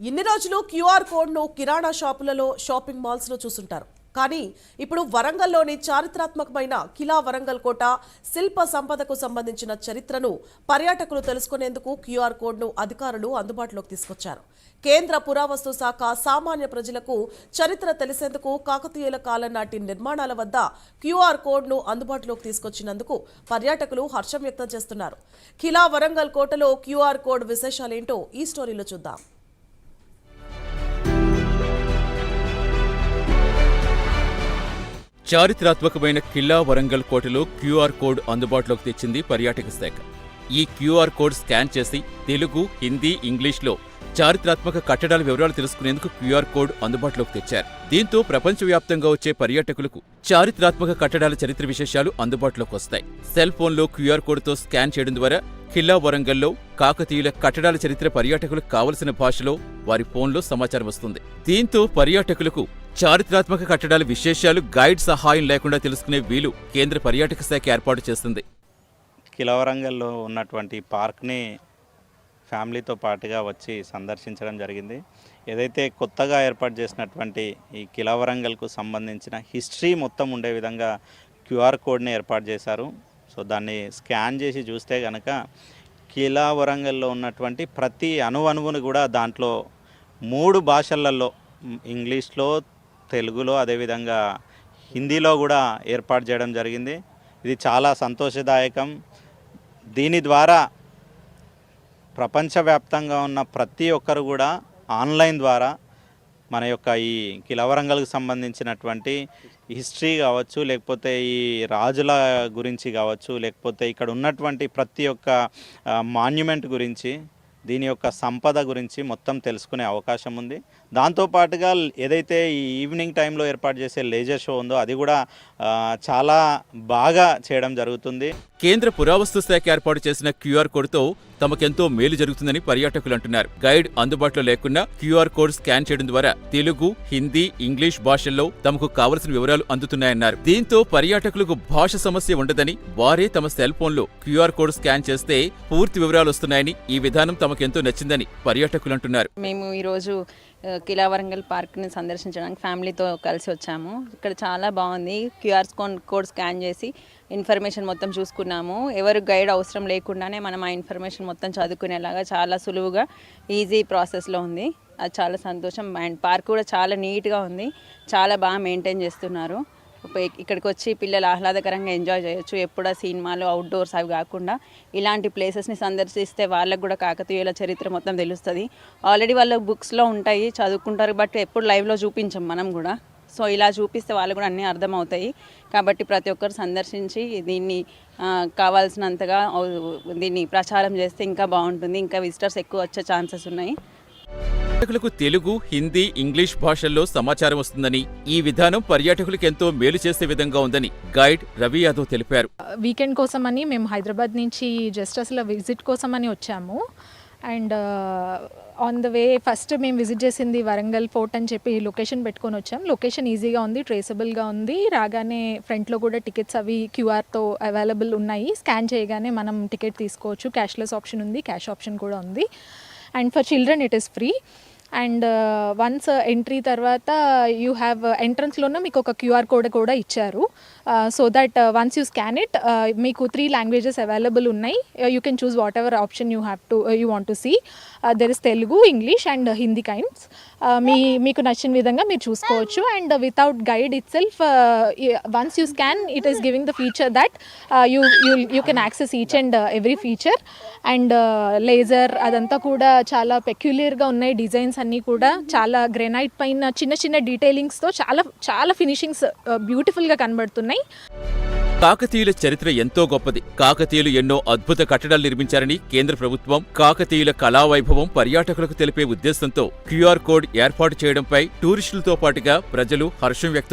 ఇన్ని రోజులు క్యూఆర్ కోడ్ను కిరాణా షాపులలో, షాపింగ్ మాల్స్లో చూసుంటారు. కానీ ఇప్పుడు వరంగల్లోని చారిత్రాత్మకమైన కిలా వరంగల్ కోట శిల్ప సంపదకు సంబంధించిన చరిత్రను పర్యాటకులు తెలుసుకునేందుకు క్యూఆర్ కోడ్ను అధికారులు అందుబాటులోకి తీసుకొచ్చారు. కేంద్ర పురావస్తు శాఖ సామాన్య ప్రజలకు చరిత్ర తెలిసేందుకు కాకతీయుల కాలం నాటి నిర్మాణాల వద్ద క్యూఆర్ కోడ్ను అందుబాటులోకి తీసుకొచ్చినందుకు పర్యాటకులు హర్షం వ్యక్తం చేస్తున్నారు. కిలా వరంగల్ కోటలో క్యూఆర్ కోడ్ విశేషాలేంటో ఈ స్టోరీలో చూద్దాం. చారిత్రాత్మకమైన కిలా వరంగల్ కోటలో క్యూఆర్ కోడ్ అందుబాటులోకి తెచ్చింది పర్యాటక శాఖ. ఈ క్యూఆర్ కోడ్ స్కాన్ చేసి తెలుగు, హిందీ, ఇంగ్లీష్లో చారిత్రాత్మక కట్టడాల వివరాలు తెలుసుకునేందుకు క్యూఆర్ కోడ్ అందుబాటులోకి తెచ్చారు. దీంతో ప్రపంచవ్యాప్తంగా వచ్చే పర్యాటకులకు చారిత్రాత్మక కట్టడాల చరిత్ర విశేషాలు అందుబాటులోకి వస్తాయి. సెల్ ఫోన్లో క్యూఆర్ కోడ్తో స్కాన్ చేయడం ద్వారా కిలా వరంగల్లో కాకతీయుల కట్టడాల చరిత్ర పర్యాటకులకు కావలసిన భాషలో వారి ఫోన్లో సమాచారం వస్తుంది. దీంతో పర్యాటకులకు చారిత్రాత్మక కట్టడాల విశేషాలు గైడ్ సహాయం లేకుండా తెలుసుకునే వీలు కేంద్ర పర్యాటక శాఖ ఏర్పాటు చేస్తుంది. కిలా వరంగల్లో ఉన్నటువంటి పార్క్ని ఫ్యామిలీతో పాటుగా వచ్చి సందర్శించడం జరిగింది. ఏదైతే కొత్తగా ఏర్పాటు చేసినటువంటి ఈ కిలా వరంగల్కు సంబంధించిన హిస్టరీ మొత్తం ఉండే విధంగా క్యూఆర్ కోడ్ని ఏర్పాటు చేశారు. సో దాన్ని స్కాన్ చేసి చూస్తే కనుక కిలా వరంగల్లో ఉన్నటువంటి ప్రతి అణువును కూడా దాంట్లో 3 భాషలలో, ఇంగ్లీష్లో, తెలుగులో, అదేవిధంగా హిందీలో కూడా ఏర్పాటు చేయడం జరిగింది. ఇది చాలా సంతోషదాయకం. దీని ద్వారా ప్రపంచవ్యాప్తంగా ఉన్న ప్రతి ఒక్కరు కూడా ఆన్లైన్ ద్వారా మన యొక్క ఈ కిలా వరంగల్కి సంబంధించినటువంటి హిస్టరీ కావచ్చు, లేకపోతే ఈ రాజుల గురించి కావచ్చు, లేకపోతే ఇక్కడ ఉన్నటువంటి ప్రతి ఒక్క మాన్యుమెంట్ గురించి, దీని యొక్క సంపద గురించి మొత్తం తెలుసుకునే అవకాశం ఉంది. దాంతోపాటుగా ఏదైతే ఈ ఈవినింగ్ టైంలో ఏర్పాటు చేసే లేజర్ షో ఉందో అది కూడా చాలా బాగా చేయడం జరుగుతుంది. కేంద్ర పురావస్తు శాఖ ఏర్పాటు చేసిన క్యూఆర్ కోడ్తో తమకెంతో మేలు జరుగుతుందని పర్యాటకులు అంటున్నారు. గైడ్ అందుబాటులో లేకున్నా క్యూఆర్ కోడ్ స్కాన్ చేయడం ద్వారా తెలుగు, హిందీ, ఇంగ్లీష్ భాషల్లో తమకు కావలసిన వివరాలు అందుతున్నాయన్నారు. దీంతో పర్యాటకులకు భాష సమస్య ఉండదని, వారే తమ సెల్ ఫోన్లో క్యూఆర్ కోడ్ స్కాన్ చేస్తే పూర్తి వివరాలు వస్తున్నాయని, ఈ విధానం తమకెంతో నచ్చిందని పర్యాటకులు అంటున్నారు. మేము ఈరోజు కిలా వరంగల్ పార్క్ని సందర్శించడానికి ఫ్యామిలీతో కలిసి వచ్చాము. ఇక్కడ చాలా బాగుంది. క్యూఆర్ కోడ్ స్కాన్ చేసి ఇన్ఫర్మేషన్ మొత్తం చూసుకున్నాము. ఎవరు గైడ్ అవసరం లేకుండానే మనం ఆ ఇన్ఫర్మేషన్ మొత్తం చదువుకునేలాగా చాలా సులువుగా ఈజీ ప్రాసెస్లో ఉంది. అది చాలా సంతోషం. అండ్ పార్క్ కూడా చాలా నీట్గా ఉంది. చాలా బాగా మెయింటైన్ చేస్తున్నారు. ఇక్కడికి వచ్చి పిల్లలు ఆహ్లాదకరంగా ఎంజాయ్ చేయొచ్చు. ఎప్పుడూ సినిమాలు, అవుట్డోర్స్ అవి కాకుండా ఇలాంటి ప్లేసెస్ని సందర్శిస్తే వాళ్ళకు కూడా కాకతీయుల చరిత్ర మొత్తం తెలుస్తుంది. ఆల్రెడీ వాళ్ళ బుక్స్లో ఉంటాయి, చదువుకుంటారు, బట్ ఎప్పుడు లైవ్లో చూపించాం మనం కూడా. సో ఇలా చూపిస్తే వాళ్ళు కూడా అన్నీ అర్థమవుతాయి. కాబట్టి ప్రతి ఒక్కరు సందర్శించి దీన్ని కావాల్సినంతగా దీన్ని ప్రచారం చేస్తే ఇంకా బాగుంటుంది. ఇంకా విజిటర్స్ ఎక్కువ వచ్చే ఛాన్సెస్ ఉన్నాయి. పర్యాటకులకు తెలుగు, హిందీ, ఇంగ్లీష్ భాషల్లో సమాచారం వస్తుందని, ఈ విధానం పర్యాటకులకు ఎంతో మేలు చేసే విధంగా ఉందని గైడ్ రవి యాదవ్ తెలిపారు. వీకెండ్ కోసమని మేము హైదరాబాద్ నుంచి జస్ట్ అసలు విజిట్ కోసమని వచ్చాము. And on the way first మేము విజిట్ చేసింది వరంగల్ ఫోర్ట్ అని చెప్పి లొకేషన్ పెట్టుకొని వచ్చాం. లొకేషన్ ఈజీగా ఉంది, ట్రేసబుల్గా ఉంది. రాగానే ఫ్రంట్లో కూడా టికెట్స్ అవి క్యూఆర్తో అవైలబుల్ ఉన్నాయి. స్కాన్ చేయగానే మనం టికెట్ తీసుకోవచ్చు. క్యాష్లెస్ ఆప్షన్ ఉంది, క్యాష్ ఆప్షన్ కూడా ఉంది. And for children it is free. And once entry తర్వాత యూ హ్యావ్ ఎంట్రన్స్లోనే మీకు ఒక క్యూఆర్ కోడ్ కూడా ఇచ్చారు. So that once you scan it మీకు 3 లాంగ్వేజెస్ అవైలబుల్ ఉన్నాయి. You can choose whatever option you want to see. There is Telugu, English and Hindi kinds. మీకు నచ్చిన విధంగా మీరు చూసుకోవచ్చు. And without guide itself once you scan it is giving the feature that you can access each and every feature. And laser అదంతా కూడా చాలా పెక్యులియర్గా ఉన్నాయి. Designs అన్నీ కూడా చాలా గ్రెనైట్ పైన చిన్న చిన్న డీటెయిలింగ్స్తో చాలా ఫినిషింగ్స్ బ్యూటిఫుల్గా కనబడుతున్నాయి. కాకతీయుల చరిత్ర ఎంతో గొప్పది. కాకతీయులు ఎన్నో అద్భుత కట్టడాలు నిర్మించారని కేంద్ర ప్రభుత్వం కాకతీయుల కళావైభవం పర్యాటకులకు తెలిపే ఉద్దేశంతో క్యూఆర్ కోడ్ ఏర్పాటు చేయడంపై టూరిస్టులతో పాటుగా ప్రజలు హర్షం వ్యక్తం